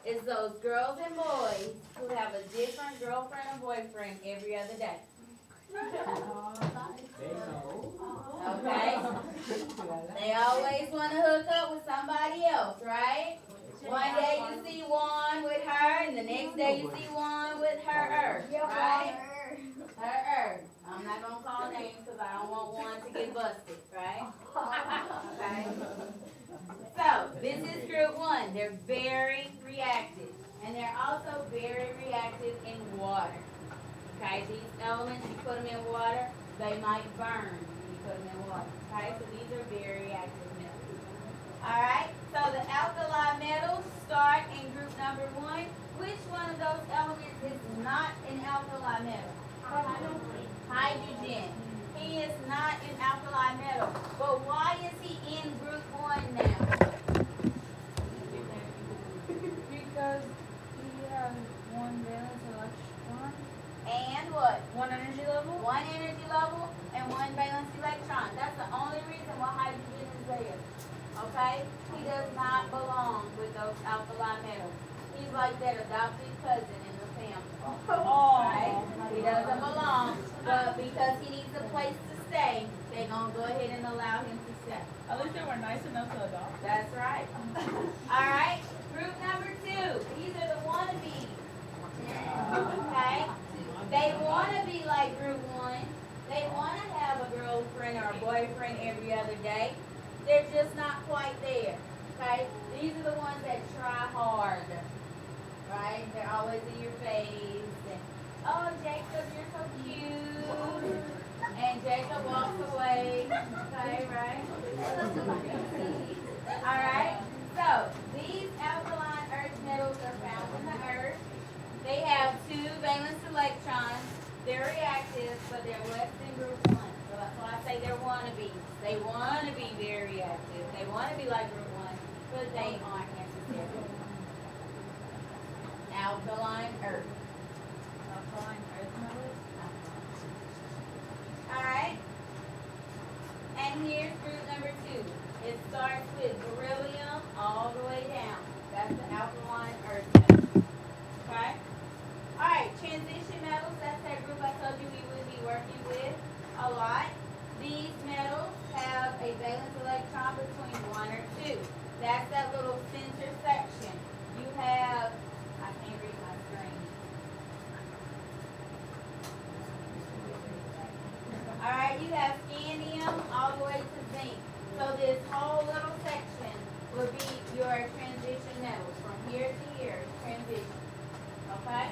[SPEAKER 2] is those girls and boys who have a different girlfriend or boyfriend every other day. Okay? They always want to hook up with somebody else, right? One day you see one with her, and the next day you see one with her, right? Her. I'm not going to call names because I don't want one to get busted, right? Okay? So, this is group 1. They're very reactive. And they're also very reactive in water. Okay? These elements, you put them in water, they might burn when you put them in water. Okay? So, these are very reactive metals. Alright? So, the alkali metals start in group number 1. Which one of those elements is not an alkali metal? Hydrogen. He is not an alkali metal. But why is he in group 1 now?
[SPEAKER 3] Because he has 1 valence electron,
[SPEAKER 2] And what?
[SPEAKER 3] 1 energy level.
[SPEAKER 2] 1 energy level and 1 valence electron. That's the only reason why hydrogen is there. Okay? He does not belong with those alkali metals. He's like that adopted cousin in the family. Right? He doesn't belong, but because he needs a place to stay, they're going to go ahead and allow him to stay.
[SPEAKER 6] At least they were nice enough to adopt.
[SPEAKER 2] That's right. All right? Group number 2. These are the wannabes. Okay? They want to be like group 1. They want to have a girlfriend or a boyfriend every other day. They're just not quite there. Okay? These are the ones that try hard. Right? They're always in your face. And, oh, Jacob, you're so cute. And Jacob walks away. Okay, right? All right? So, these alkaline earth metals are found in the earth. They have 2 valence electrons. They're reactive, but they're less than group 1. So that's why I say they're wannabes. They want to be very reactive. They want to be like group 1, but they aren't necessarily. Alkaline earth.
[SPEAKER 3] Alkaline earth metals.
[SPEAKER 2] Alright? And here's group number 2. It starts with beryllium all the way down. That's the alkaline earth metal. Okay? Alright, transition metals, that's that group I told you we would be working with a lot. These metals have a valence electron between 1 or 2. That's that little center section. You have, I can't read my screen. Alright, you have scandium all the way to zinc. So this whole little section will be your transition metals from here to here, transition. Okay?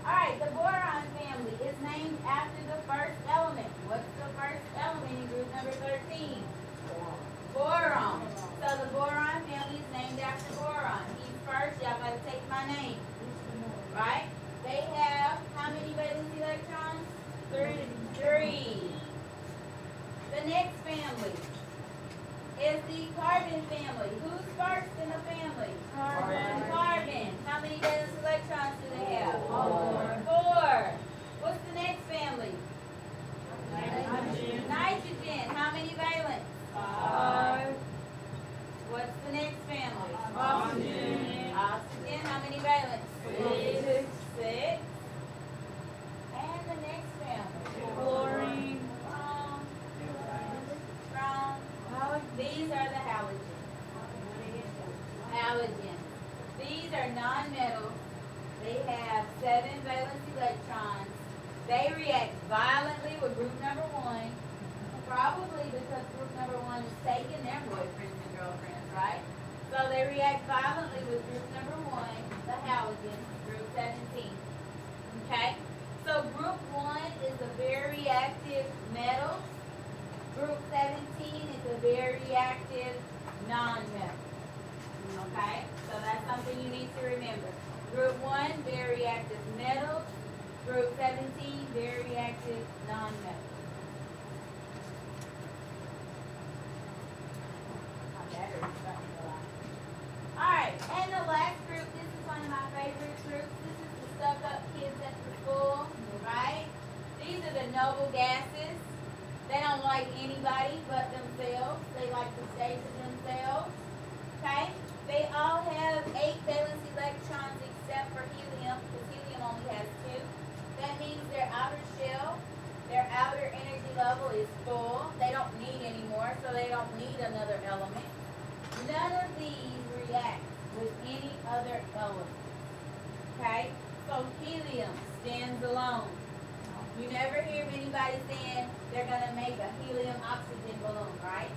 [SPEAKER 2] Alright, the boron family is named after the first element. What's the first element in group number 13? Boron. So the boron family is named after boron. He's first, y'all gotta take my name. Right? They have how many valence electrons? 3. The next family is the carbon family. Who's first in the family? Carbon. How many valence electrons do they have? 4. What's the next family? Nitrogen. How many valence?
[SPEAKER 3] 5.
[SPEAKER 2] What's the next family?
[SPEAKER 3] Oxygen.
[SPEAKER 2] Oxygen. How many valence? 6. And the next family?
[SPEAKER 3] Chlorine.
[SPEAKER 2] Strong. These are the halogens. Halogens. These are non-metals. They have 7 valence electrons. They react violently with group number 1, probably because group number 1 is taking their boyfriends and girlfriends, right? So they react violently with group number 1, the Halligans, group 17. Okay? So group 1 is a very active metals. Group 17 is a very active non-metal. Okay? So that's something you need to remember. Group 1, very active metals. Group 17, very active non-metals. My battery's starting to go out. Alright, and the last group, this is one of my favorite groups. This is the stuck-up kids at the school, right? These are the noble gases. They don't like anybody but themselves. They like to stay to themselves. Okay? They all have 8 valence electrons except for helium, because helium only has 2. That means their outer shell, their outer energy level is full. They don't need any more, so they don't need another element. None of these react with any other element. Okay? So helium stands alone. You never hear of anybody saying they're going to make a helium-oxygen balloon, right?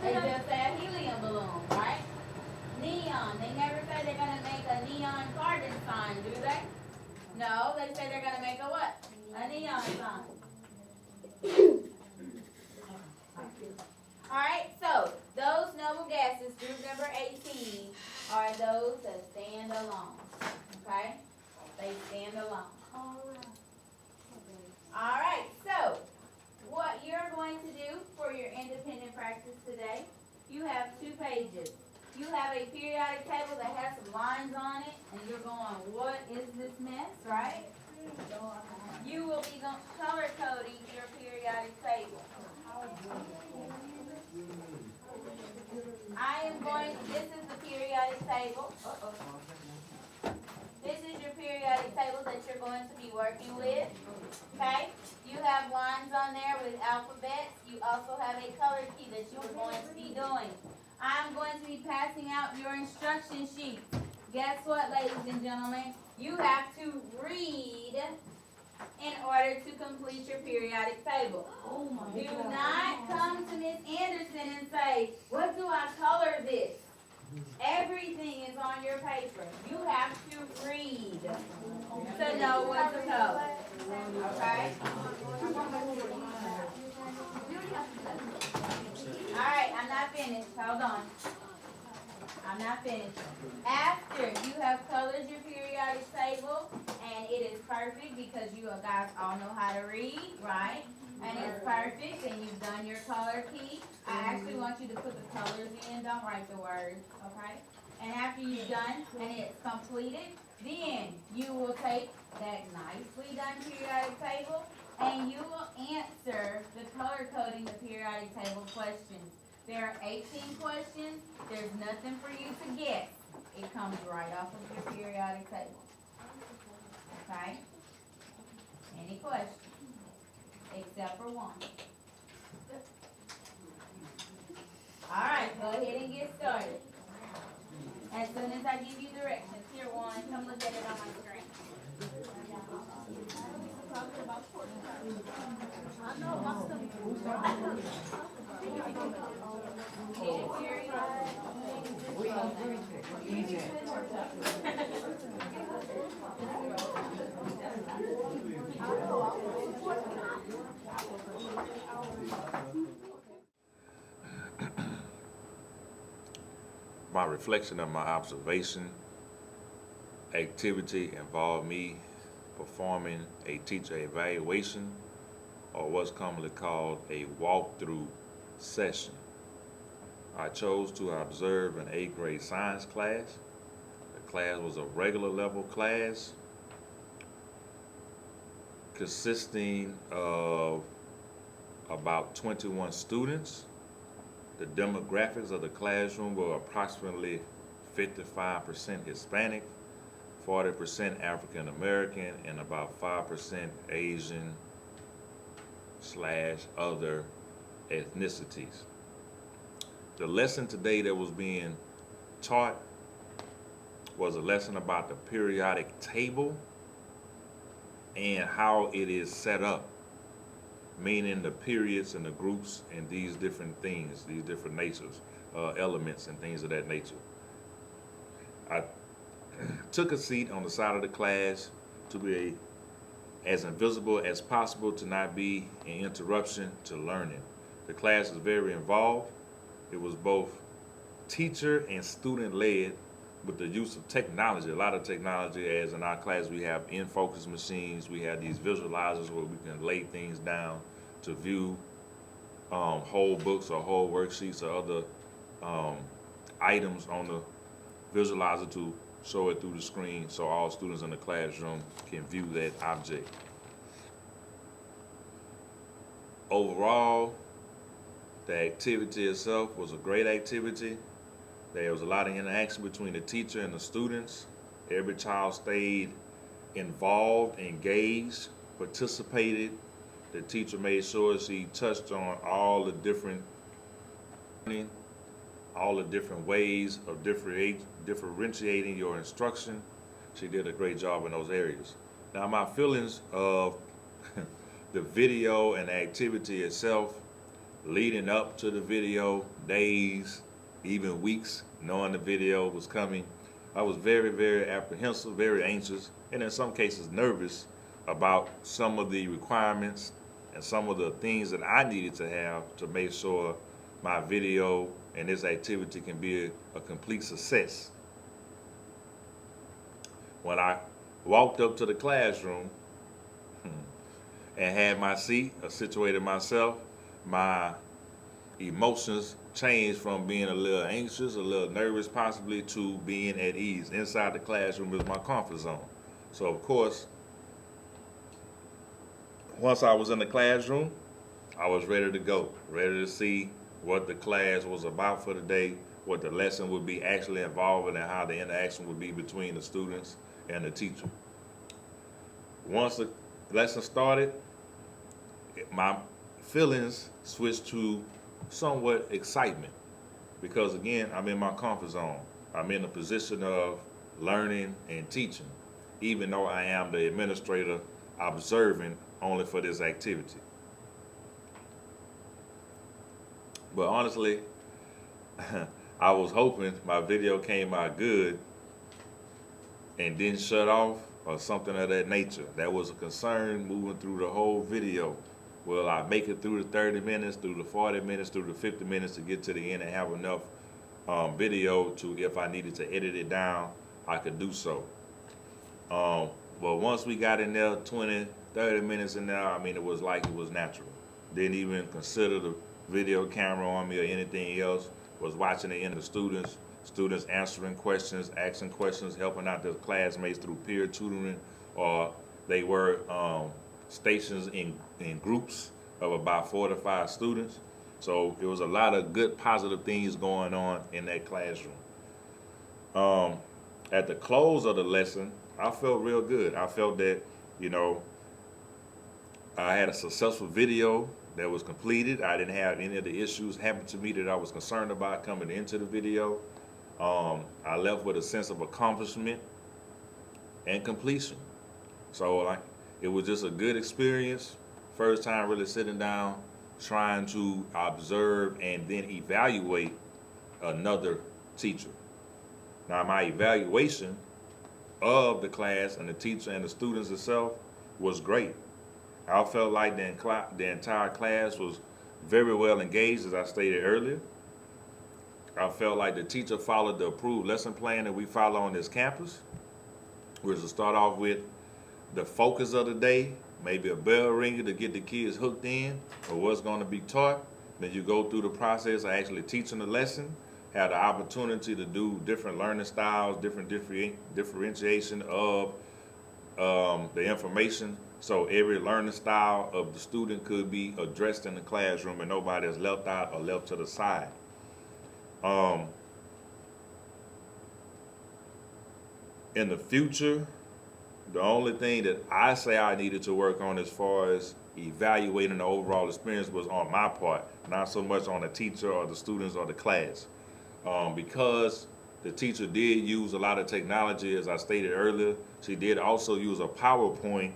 [SPEAKER 2] They just say a helium balloon, right? Neon, they never say they're going to make a neon carbon sign, do they? No, they say they're going to make a what? A neon sign. Alright, so those noble gases, group number 18, are those that stand alone. Okay? They stand alone. Alright, so what you're going to do for your independent practice today, you have 2 pages. You have a periodic table that has some lines on it, and you're going, what is this mess, right? You will be color coding your periodic table. This is the periodic table. This is your periodic table that you're going to be working with. Okay? You have lines on there with alphabets. You also have a color key that you're going to be doing. I'm going to be passing out your instruction sheet. Guess what, ladies and gentlemen? You have to read in order to complete your periodic table. Do not come to Miss Anderson and say, what do I color this? Everything is on your paper. You have to read to know what to color. Okay? Alright, I'm not finished. Hold on. I'm not finished. After you have colored your periodic table, and it is perfect because you guys all know how to read, right? And it's perfect, and you've done your color key. I actually want you to put the colors in, don't write the words, okay? And after you've done, and it's completed, then you will take that nicely done periodic table, and you will answer the color coding the periodic table questions. There are 18 questions. There's nothing for you to guess. It comes right off of your periodic table. Okay? Any questions? Except for one. Alright, go ahead and get started. As soon as I give you directions, here one, come look at it on my screen.
[SPEAKER 1] My reflection of my observation activity involved me performing a teacher evaluation, or what's commonly called a walkthrough session. I chose to observe an 8th grade science class. The class was a regular level class consisting of about 21 students. The demographics of the classroom were approximately 55% Hispanic, 40% African American, and about 5% Asian / other ethnicities. The lesson today that was being taught was a lesson about the periodic table and how it is set up. meaning the periods and the groups and these different things, these different natures, elements and things of that nature. I took a seat on the side of the class to be as invisible as possible, to not be an interruption to learning. The class is very involved. It was both teacher and student led with the use of technology, a lot of technology, as in our class we have in-focus machines, we have these visualizers where we can lay things down to view whole books or whole worksheets or other items on the visualizer to show it through the screen so all students in the classroom can view that object. Overall, the activity itself was a great activity. There was a lot of interaction between the teacher and the students. Every child stayed involved, engaged, participated. The teacher made sure she touched on all the different ways of differentiating your instruction. She did a great job in those areas. Now, my feelings of the video and the activity itself, leading up to the video, days, even weeks, knowing the video was coming, I was very, very apprehensive, very anxious, and in some cases nervous about some of the requirements and some of the things that I needed to have to make sure my video and this activity can be a complete success. When I walked up to the classroom and had my seat, situated myself, my emotions changed from being a little anxious, a little nervous possibly, to being at ease. Inside the classroom is my comfort zone. So of course, once I was in the classroom, I was ready to go, ready to see what the class was about for the day, what the lesson would be actually involving, and how the interaction would be between the students and the teacher. Once the lesson started, my feelings switched to somewhat excitement, because again, I'm in my comfort zone. I'm in a position of learning and teaching, even though I am the administrator observing only for this activity. But honestly, I was hoping my video came out good and didn't shut off or something of that nature. That was a concern moving through the whole video. Will I make it through the 30 minutes, through the 40 minutes, through the 50 minutes to get to the end and have enough video to, if I needed to edit it down, I could do so. But once we got in there, 20, 30 minutes in there, I mean, it was like it was natural. Didn't even consider the video camera on me or anything else. Was watching the end of the students answering questions, asking questions, helping out their classmates through peer tutoring, or they were stations in groups of about 4 to 5 students. So it was a lot of good positive things going on in that classroom. At the close of the lesson, I felt real good. I felt that, I had a successful video that was completed. I didn't have any of the issues happen to me that I was concerned about coming into the video. I left with a sense of accomplishment and completion. So it was just a good experience. First time really sitting down, trying to observe and then evaluate another teacher. Now, my evaluation of the class and the teacher and the students itself was great. I felt like the entire class was very well engaged, as I stated earlier. I felt like the teacher followed the approved lesson plan that we follow on this campus, which is to start off with the focus of the day, maybe a bell ringer to get the kids hooked in or what's going to be taught. Then you go through the process of actually teaching the lesson, have the opportunity to do different learning styles, different differentiation of the information. So every learning style of the student could be addressed in the classroom and nobody is left out or left to the side. In the future, the only thing that I say I needed to work on as far as evaluating the overall experience was on my part, not so much on the teacher or the students or the class. Because the teacher did use a lot of technology, as I stated earlier, she did also use a PowerPoint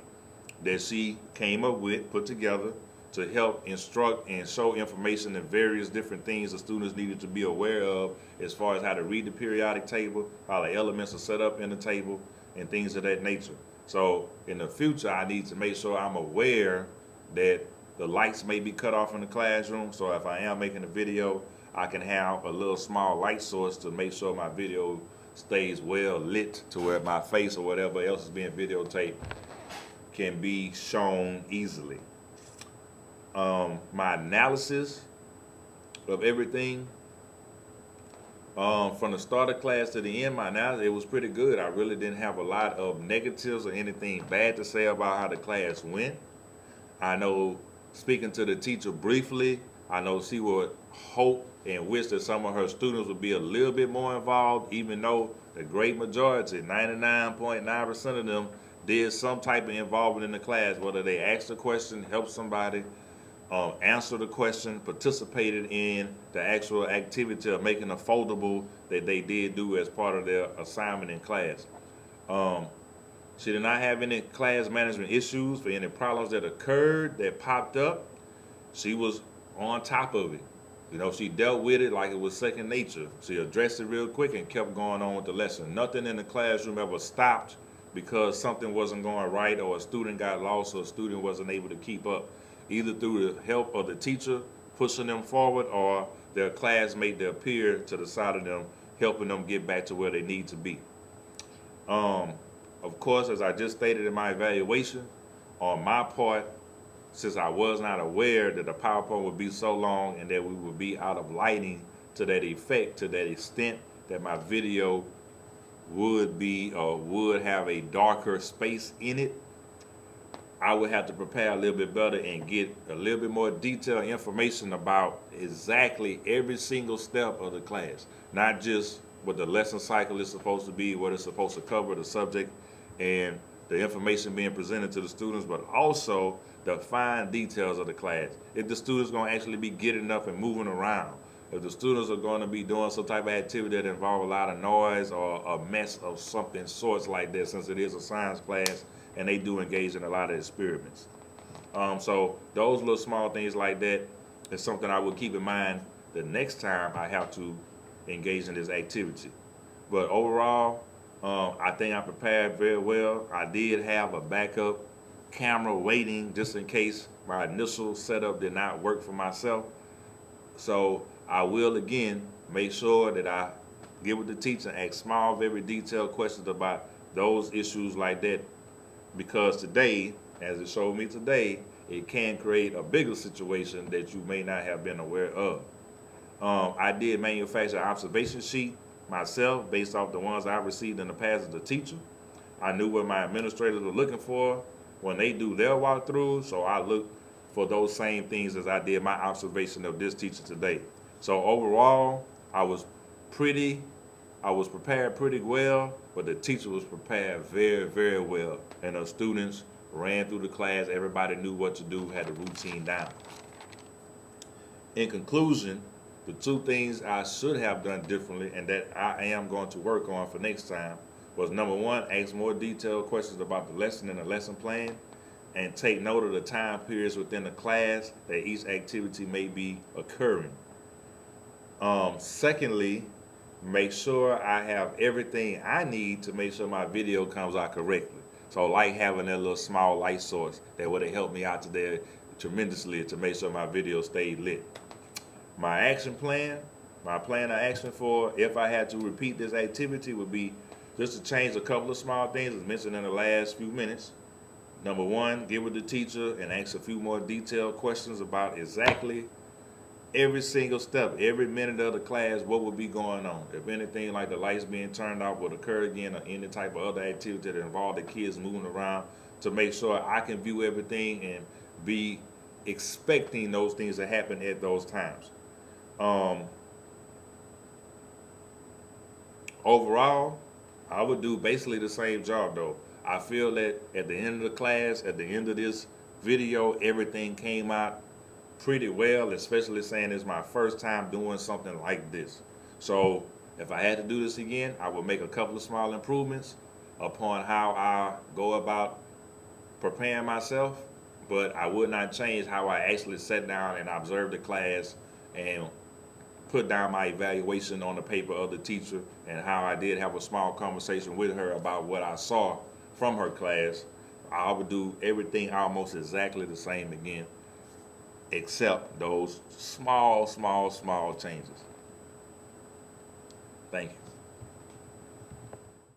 [SPEAKER 1] that she came up with, put together, to help instruct and show information and various different things the students needed to be aware of as far as how to read the periodic table, how the elements are set up in the table, and things of that nature. So in the future, I need to make sure I'm aware that the lights may be cut off in the classroom. So if I am making a video, I can have a little small light source to make sure my video stays well lit to where my face or whatever else is being videotaped can be shown easily. My analysis of everything, from the start of class to the end, my analysis, it was pretty good. I really didn't have a lot of negatives or anything bad to say about how the class went. I know, speaking to the teacher briefly, I know she would hope and wish that some of her students would be a little bit more involved, even though the great majority, 99.9% of them, did some type of involvement in the class, whether they asked a question, helped somebody, answered the question, participated in the actual activity of making a foldable that they did do as part of their assignment in class. She did not have any class management issues for any problems that occurred, that popped up. She was on top of it. You know, she dealt with it like it was second nature. She addressed it real quick and kept going on with the lesson. Nothing in the classroom ever stopped because something wasn't going right or a student got lost or a student wasn't able to keep up, either through the help of the teacher pushing them forward or their classmate, their peer to the side of them, helping them get back to where they need to be. Of course, as I just stated in my evaluation, on my part, since I was not aware that the PowerPoint would be so long and that we would be out of lighting to that effect, to that extent that my video would be or would have a darker space in it, I would have to prepare a little bit better and get a little bit more detailed information about exactly every single step of the class, not just what the lesson cycle is supposed to be, what it's supposed to cover, the subject, and the information being presented to the students, but also the fine details of the class. If the students going to actually be getting up and moving around, if the students are going to be doing some type of activity that involve a lot of noise or a mess of something sorts like that, since it is a science class and they do engage in a lot of experiments. So those little small things like that is something I would keep in mind the next time I have to engage in this activity. But overall, I think I prepared very well. I did have a backup camera waiting just in case my initial setup did not work for myself. So I will again make sure that I get with the teacher and ask small, very detailed questions about those issues like that, because today, as it showed me today, it can create a bigger situation that you may not have been aware of. I did manufacture an observation sheet myself based off the ones I received in the past as a teacher. I knew what my administrators were looking for when they do their walkthroughs, so I looked for those same things as I did my observation of this teacher today. So overall, I was prepared pretty well, but the teacher was prepared very, very well. And the students ran through the class, everybody knew what to do, had the routine down. In conclusion, the two things I should have done differently and that I am going to work on for next time was, number one, ask more detailed questions about the lesson and the lesson plan, and take note of the time periods within the class that each activity may be occurring. Secondly, make sure I have everything I need to make sure my video comes out correctly. So like having that little small light source that would have helped me out today tremendously to make sure my video stayed lit. My action plan, my plan of action for if I had to repeat this activity would be just to change a couple of small things as mentioned in the last few minutes. Number one, get with the teacher and ask a few more detailed questions about exactly every single step, every minute of the class, what would be going on. If anything like the lights being turned off would occur again, or any type of other activity that involved the kids moving around, to make sure I can view everything and be expecting those things to happen at those times. Overall, I would do basically the same job though. I feel that at the end of the class, at the end of this video, everything came out pretty well, especially saying it's my first time doing something like this. So if I had to do this again, I would make a couple of small improvements upon how I go about preparing myself, but I would not change how I actually sat down and observed the class and put down my evaluation on the paper of the teacher, and how I did have a small conversation with her about what I saw from her class. I would do everything almost exactly the same again, except those small changes. Thank you.